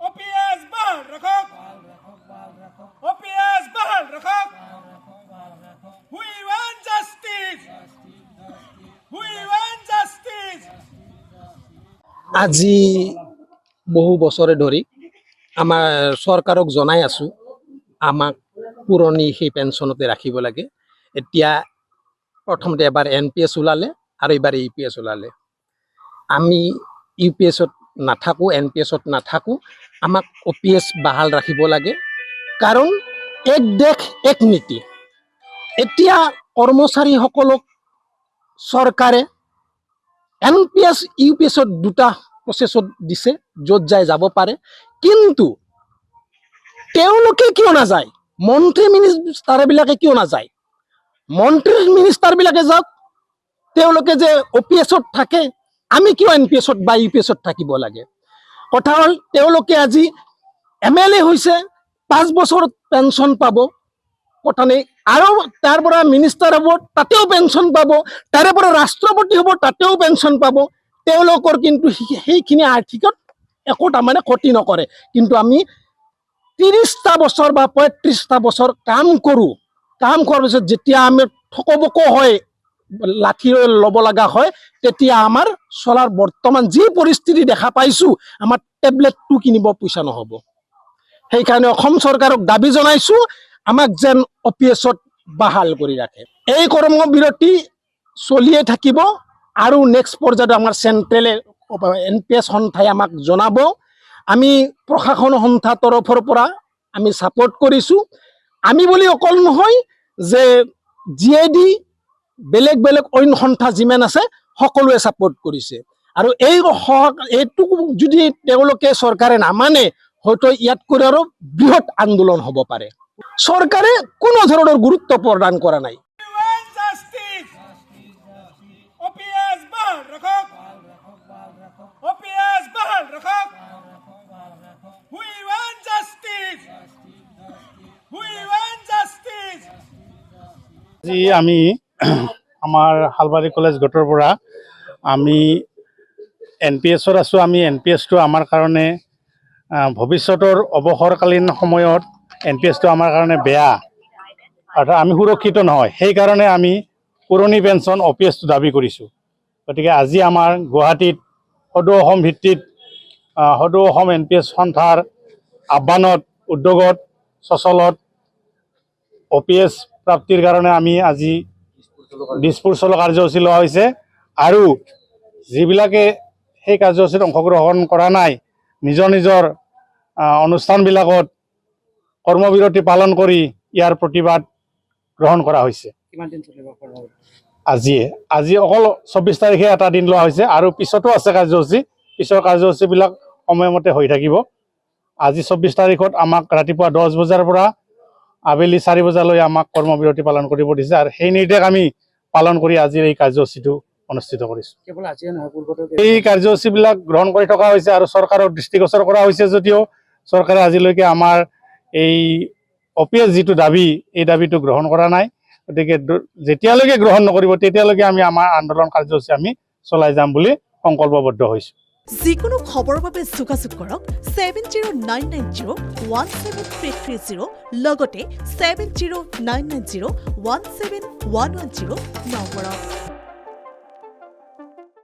OPS बहाल रखो OPS बहाल रखो We want justice We want justice আজি বহু বছৰে ধৰি আমাৰ চৰকাৰক জনাই আছোঁ আমাক পুৰণি সেই পেঞ্চনতে ৰাখিব লাগে। এতিয়া প্ৰথমতে এবাৰ NPS ওলালে আৰু এইবাৰ EPS ওলালে। আমি UPSত নাথাকোঁ, NPSত নাথাকোঁ, আমাক OPS বাহাল ৰাখিব লাগে। কাৰণ এক দেশ এক নীতি। এতিয়া কৰ্মচাৰীসকলক চৰকাৰে NPS UPSত দুটা প্ৰচেছত দিছে, য'ত যায় যাব পাৰে, কিন্তু তেওঁলোকে কিয় নাযায়? মন্ত্ৰী মিনিষ্টাৰবিলাকে কিয় নাযায়? মন্ত্ৰী মিনিষ্টাৰবিলাকে যাওক, তেওঁলোকে যে OPSত থাকে, আমি কিয় NPSত বা UPSত থাকিব লাগে? কথা হ'ল তেওঁলোকে আজি MLA হৈছে, 5 বছৰত পেঞ্চন পাব, কথা নাই, আৰু তাৰ পৰা মিনিষ্টাৰ হ'ব, তাতেও পেঞ্চন পাব, তাৰে পৰা ৰাষ্ট্ৰপতি হ'ব, তাতেও পেঞ্চন পাব। তেওঁলোকৰ কিন্তু সেইখিনি আৰ্থিকত একো তাৰমানে ক্ষতি নকৰে। কিন্তু আমি 30টা বছৰ বা 35টা বছৰ কাম কৰোঁ, কাম কৰাৰ পিছত যেতিয়া আমি ঠকবক হয়, লাঠি ল'ব লগা হয়, তেতিয়া আমাৰ চলাৰ বৰ্তমান যি পৰিস্থিতি দেখা পাইছোঁ, আমাৰ টেবলেটটো কিনিব পইচা নহ'ব। সেইকাৰণে অসম চৰকাৰক দাবী জনাইছোঁ, আমাক যেন OPSত বাহাল কৰি ৰাখে। এই কৰ্মবিৰতি চলিয়ে থাকিব আৰু নেক্সট পৰ্যায়ত আমাৰ চেণ্ট্ৰেলে NPS সন্থাই আমাক জনাব। আমি প্ৰশাসন সন্থাৰ তৰফৰ পৰা আমি ছাপোৰ্ট কৰিছোঁ। আমি বুলি অকল নহয়, যে GID বেলেগ বেলেগ অইন সন্থা যিমান আছে সকলোৱে ছাপোৰ্ট কৰিছে। আৰু এইটো যদি তেওঁলোকে চৰকাৰে নামানে, হয়তো ইয়াতকৈ আৰু বৃহৎ আন্দোলন হ'ব পাৰে। চৰকাৰে কোনো ধৰণৰ গুৰুত্ব প্ৰদান কৰা নাই। We want justice OPS बहाल रखो OPS बहाल रखो We want justice We want justice আজি আমি আমাৰ হালবাৰী কলেজ গোটৰ পৰা আমি NPSত আছোঁ। আমি NPSটো আমাৰ কাৰণে ভৱিষ্যতৰ অৱসৰকালীন সময়ত NPSটো আমাৰ কাৰণে বেয়া, অৰ্থাৎ আমি সুৰক্ষিত নহয়। সেইকাৰণে আমি পুৰণি পেঞ্চন OPSটো দাবী কৰিছোঁ। গতিকে আজি আমাৰ গুৱাহাটীত সদৌ অসম ভিত্তিত সদৌ অসম NPS সন্থাৰ আহ্বানত, উদ্যোগত, সচলত OPS প্ৰাপ্তিৰ কাৰণে আমি আজি দিছপুৰ চলো কাৰ্যসূচী লোৱা হৈছে। আৰু যিবিলাকে সেই কাৰ্যসূচীত অংশগ্ৰহণ কৰা নাই, নিজৰ নিজৰ অনুষ্ঠানবিলাকত কৰ্মবিৰতি পালন কৰি ইয়াৰ প্ৰতিবাদ গ্ৰহণ কৰা হৈছে। আজি অকল 24 তাৰিখে এটা দিন লোৱা হৈছে, আৰু পিছতো আছে কাৰ্যসূচী। পিছৰ কাৰ্যসূচীবিলাক সময়মতে হৈ থাকিব। আজি 24 তাৰিখত আমাক ৰাতিপুৱা 10 বজাৰ পৰা আবেলি 4 বজালৈ আমাক কৰ্মবিৰতি পালন কৰিব দিছে, আৰু সেই নিৰ্দেশ আমি পালন কৰি আজিৰ এই কাৰ্যসূচীটো অনুষ্ঠিত কৰিছোঁ। এই কাৰ্যসূচীবিলাক গ্ৰহণ কৰি থকা হৈছে আৰু চৰকাৰৰ দৃষ্টিগোচৰ কৰা হৈছে যদিও চৰকাৰে আজিলৈকে আমাৰ এই OPS যিটো দাবী, এই দাবীটো গ্ৰহণ কৰা নাই। গতিকে যেতিয়ালৈকে গ্ৰহণ নকৰিব, তেতিয়ালৈকে আমি আমাৰ আন্দোলন কাৰ্যসূচী আমি চলাই যাম বুলি সংকল্পবদ্ধ হৈছোঁ। যিকোনো খবৰৰ বাবে যোগাযোগ কৰক 7099017330 লগতে 7099017110 নম্বৰত।